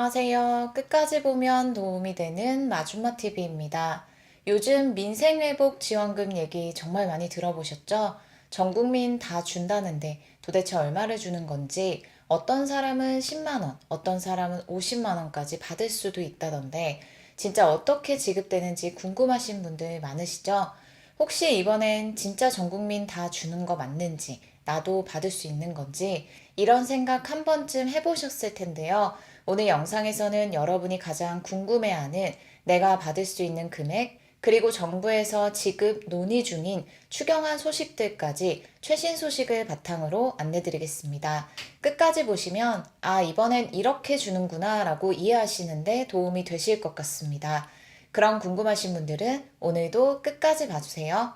안녕하세요. 끝까지 보면 도움이 되는 마준마TV입니다. 요즘 민생회복 지원금 얘기 정말 많이 들어보셨죠? 전 국민 다 준다는데 도대체 얼마를 주는 건지, 어떤 사람은 10만원, 어떤 사람은 50만원까지 받을 수도 있다던데, 진짜 어떻게 지급되는지 궁금하신 분들 많으시죠? 혹시 이번엔 진짜 전 국민 다 주는 거 맞는지, 나도 받을 수 있는 건지, 이런 생각 한 번쯤 해보셨을 텐데요. 오늘 영상에서는 여러분이 가장 궁금해하는 내가 받을 수 있는 금액, 그리고 정부에서 지급 논의 중인 추경안 소식들까지 최신 소식을 바탕으로 안내드리겠습니다. 끝까지 보시면 이번엔 이렇게 주는구나 라고 이해하시는데 도움이 되실 것 같습니다. 그럼 궁금하신 분들은 오늘도 끝까지 봐주세요.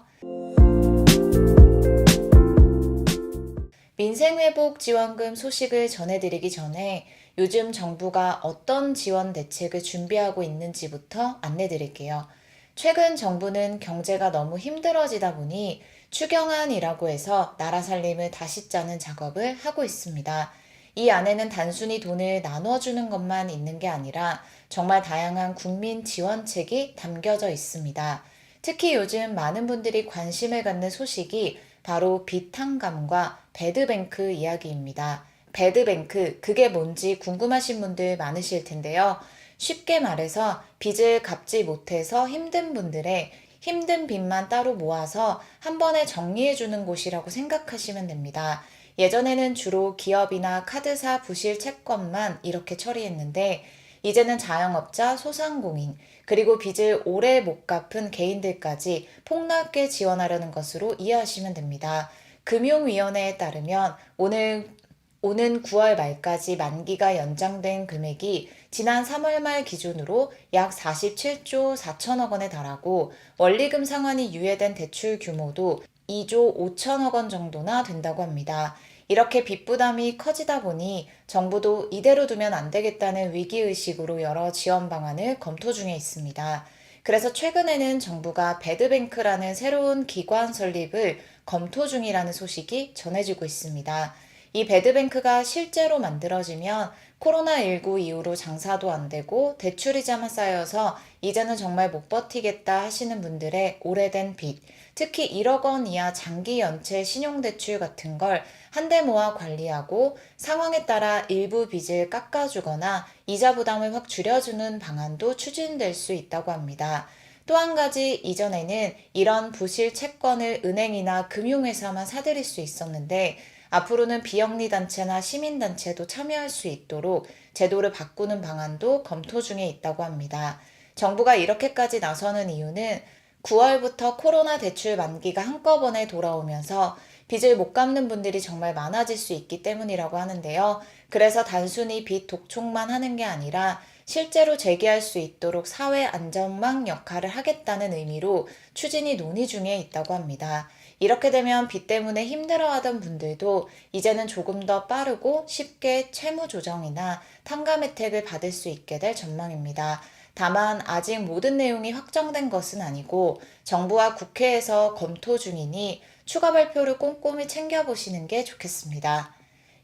민생회복 지원금 소식을 전해드리기 전에 요즘 정부가 어떤 지원 대책을 준비하고 있는지부터 안내드릴게요. 최근 정부는 경제가 너무 힘들어지다 보니 추경안이라고 해서 나라 살림을 다시 짜는 작업을 하고 있습니다. 이 안에는 단순히 돈을 나눠주는 것만 있는 게 아니라 정말 다양한 국민 지원책이 담겨져 있습니다. 특히 요즘 많은 분들이 관심을 갖는 소식이 바로 비탄감과 배드뱅크 이야기입니다. 배드뱅크, 그게 뭔지 궁금하신 분들 많으실 텐데요. 쉽게 말해서 빚을 갚지 못해서 힘든 분들의 힘든 빚만 따로 모아서 한 번에 정리해주는 곳이라고 생각하시면 됩니다. 예전에는 주로 기업이나 카드사 부실 채권만 이렇게 처리했는데 이제는 자영업자, 소상공인, 그리고 빚을 오래 못 갚은 개인들까지 폭넓게 지원하려는 것으로 이해하시면 됩니다. 금융위원회에 따르면 오는 9월 말까지 만기가 연장된 금액이 지난 3월 말 기준으로 약 47조 4천억 원에 달하고 원리금 상환이 유예된 대출 규모도 2조 5천억 원 정도나 된다고 합니다. 이렇게 빚 부담이 커지다 보니 정부도 이대로 두면 안 되겠다는 위기의식으로 여러 지원 방안을 검토 중에 있습니다. 그래서 최근에는 정부가 배드뱅크라는 새로운 기관 설립을 검토 중이라는 소식이 전해지고 있습니다. 이 배드뱅크가 실제로 만들어지면 코로나19 이후로 장사도 안 되고 대출이자만 쌓여서 이제는 정말 못 버티겠다 하시는 분들의 오래된 빚, 특히 1억 원 이하 장기 연체 신용대출 같은 걸 한데 모아 관리하고 상황에 따라 일부 빚을 깎아주거나 이자 부담을 확 줄여주는 방안도 추진될 수 있다고 합니다. 또 한 가지, 이전에는 이런 부실 채권을 은행이나 금융회사만 사들일 수 있었는데 앞으로는 비영리단체나 시민단체도 참여할 수 있도록 제도를 바꾸는 방안도 검토 중에 있다고 합니다. 정부가 이렇게까지 나서는 이유는 9월부터 코로나 대출 만기가 한꺼번에 돌아오면서 빚을 못 갚는 분들이 정말 많아질 수 있기 때문이라고 하는데요. 그래서 단순히 빚 독촉만 하는 게 아니라 실제로 재개할 수 있도록 사회 안전망 역할을 하겠다는 의미로 추진이 논의 중에 있다고 합니다. 이렇게 되면 빚 때문에 힘들어하던 분들도 이제는 조금 더 빠르고 쉽게 채무 조정이나 탕감 혜택을 받을 수 있게 될 전망입니다. 다만 아직 모든 내용이 확정된 것은 아니고 정부와 국회에서 검토 중이니 추가 발표를 꼼꼼히 챙겨보시는 게 좋겠습니다.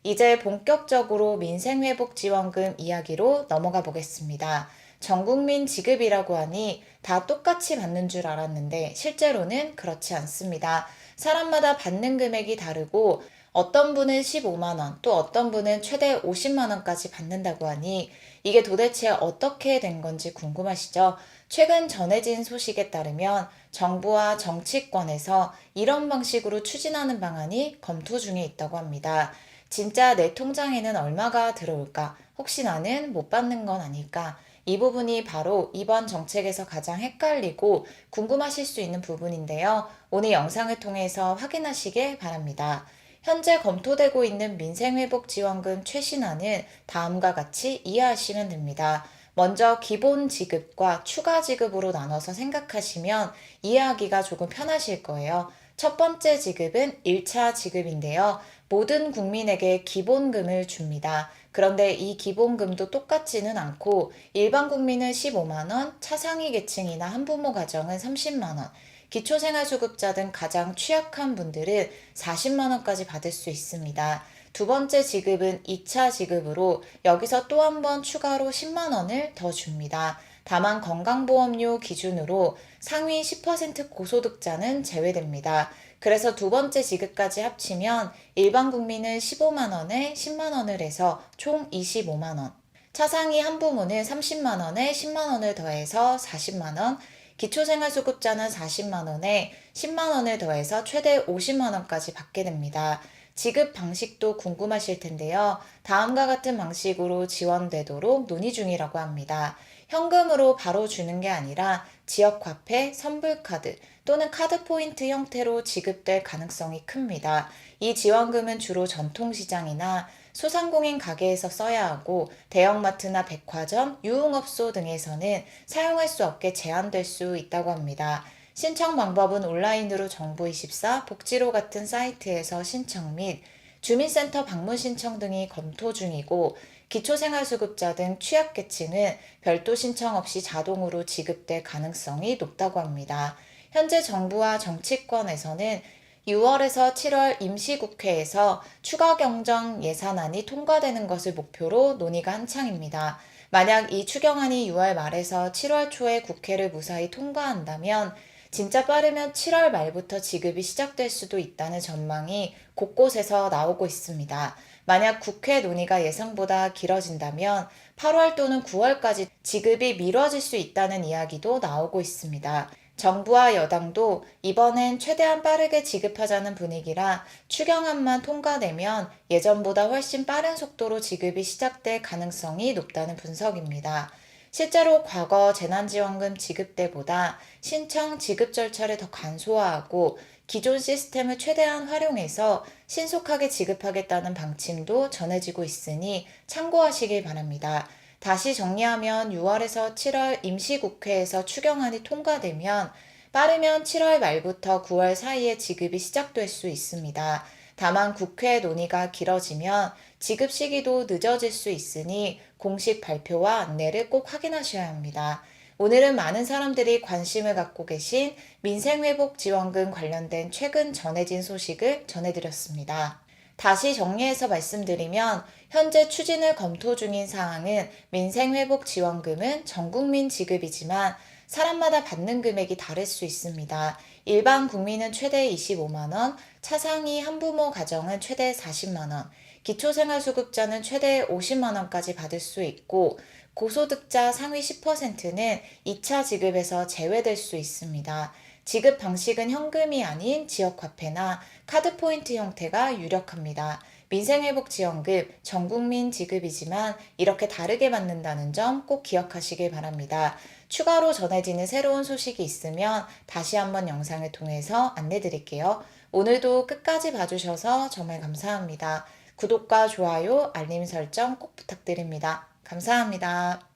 이제 본격적으로 민생회복지원금 이야기로 넘어가 보겠습니다. 전국민 지급이라고 하니 다 똑같이 받는 줄 알았는데 실제로는 그렇지 않습니다. 사람마다 받는 금액이 다르고 어떤 분은 15만 원, 또 어떤 분은 최대 50만 원까지 받는다고 하니 이게 도대체 어떻게 된 건지 궁금하시죠? 최근 전해진 소식에 따르면 정부와 정치권에서 이런 방식으로 추진하는 방안이 검토 중에 있다고 합니다. 진짜 내 통장에는 얼마가 들어올까? 혹시 나는 못 받는 건 아닐까? 이 부분이 바로 이번 정책에서 가장 헷갈리고 궁금하실 수 있는 부분인데요. 오늘 영상을 통해서 확인하시길 바랍니다. 현재 검토되고 있는 민생회복지원금 최신안은 다음과 같이 이해하시면 됩니다. 먼저 기본 지급과 추가 지급으로 나눠서 생각하시면 이해하기가 조금 편하실 거예요. 첫 번째 지급은 1차 지급인데요. 모든 국민에게 기본금을 줍니다. 그런데 이 기본금도 똑같지는 않고 일반 국민은 15만 원, 차상위 계층이나 한부모 가정은 30만 원, 기초생활수급자 등 가장 취약한 분들은 40만 원까지 받을 수 있습니다. 두 번째 지급은 2차 지급으로 여기서 또 한 번 추가로 10만 원을 더 줍니다. 다만 건강보험료 기준으로 상위 10% 고소득자는 제외됩니다. 그래서 두 번째 지급까지 합치면 일반 국민은 15만 원에 10만 원을 해서 총 25만 원. 차상위 한부모는 30만 원에 10만 원을 더해서 40만 원, 기초생활수급자는 40만 원에 10만 원을 더해서 최대 50만 원까지 받게 됩니다. 지급 방식도 궁금하실 텐데요. 다음과 같은 방식으로 지원되도록 논의 중이라고 합니다. 현금으로 바로 주는 게 아니라 지역화폐, 선불카드 또는 카드 포인트 형태로 지급될 가능성이 큽니다. 이 지원금은 주로 전통시장이나 소상공인 가게에서 써야 하고 대형마트나 백화점, 유흥업소 등에서는 사용할 수 없게 제한될 수 있다고 합니다. 신청 방법은 온라인으로 정부24, 복지로 같은 사이트에서 신청 및 주민센터 방문 신청 등이 검토 중이고 기초생활수급자 등 취약계층은 별도 신청 없이 자동으로 지급될 가능성이 높다고 합니다. 현재 정부와 정치권에서는 6월에서 7월 임시국회에서 추가 경정 예산안이 통과되는 것을 목표로 논의가 한창입니다. 만약 이 추경안이 6월 말에서 7월 초에 국회를 무사히 통과한다면 진짜 빠르면 7월 말부터 지급이 시작될 수도 있다는 전망이 곳곳에서 나오고 있습니다. 만약 국회 논의가 예상보다 길어진다면 8월 또는 9월까지 지급이 미뤄질 수 있다는 이야기도 나오고 있습니다. 정부와 여당도 이번엔 최대한 빠르게 지급하자는 분위기라 추경안만 통과되면 예전보다 훨씬 빠른 속도로 지급이 시작될 가능성이 높다는 분석입니다. 실제로 과거 재난지원금 지급 때보다 신청 지급 절차를 더 간소화하고 기존 시스템을 최대한 활용해서 신속하게 지급하겠다는 방침도 전해지고 있으니 참고하시길 바랍니다. 다시 정리하면 6월에서 7월 임시국회에서 추경안이 통과되면 빠르면 7월 말부터 9월 사이에 지급이 시작될 수 있습니다. 다만 국회 논의가 길어지면 지급 시기도 늦어질 수 있으니 공식 발표와 안내를 꼭 확인하셔야 합니다. 오늘은 많은 사람들이 관심을 갖고 계신 민생회복지원금 관련된 최근 전해진 소식을 전해드렸습니다. 다시 정리해서 말씀드리면 현재 추진을 검토 중인 사항은 민생회복지원금은 전국민 지급이지만 사람마다 받는 금액이 다를 수 있습니다. 일반 국민은 최대 25만 원, 차상위 한부모 가정은 최대 40만 원, 기초생활수급자는 최대 50만 원까지 받을 수 있고 고소득자 상위 10%는 2차 지급에서 제외될 수 있습니다. 지급 방식은 현금이 아닌 지역화폐나 카드 포인트 형태가 유력합니다. 민생회복지원금 전국민 지급이지만 이렇게 다르게 받는다는 점 꼭 기억하시길 바랍니다. 추가로 전해지는 새로운 소식이 있으면 다시 한번 영상을 통해서 안내드릴게요. 오늘도 끝까지 봐주셔서 정말 감사합니다. 구독과 좋아요, 알림 설정 꼭 부탁드립니다. 감사합니다.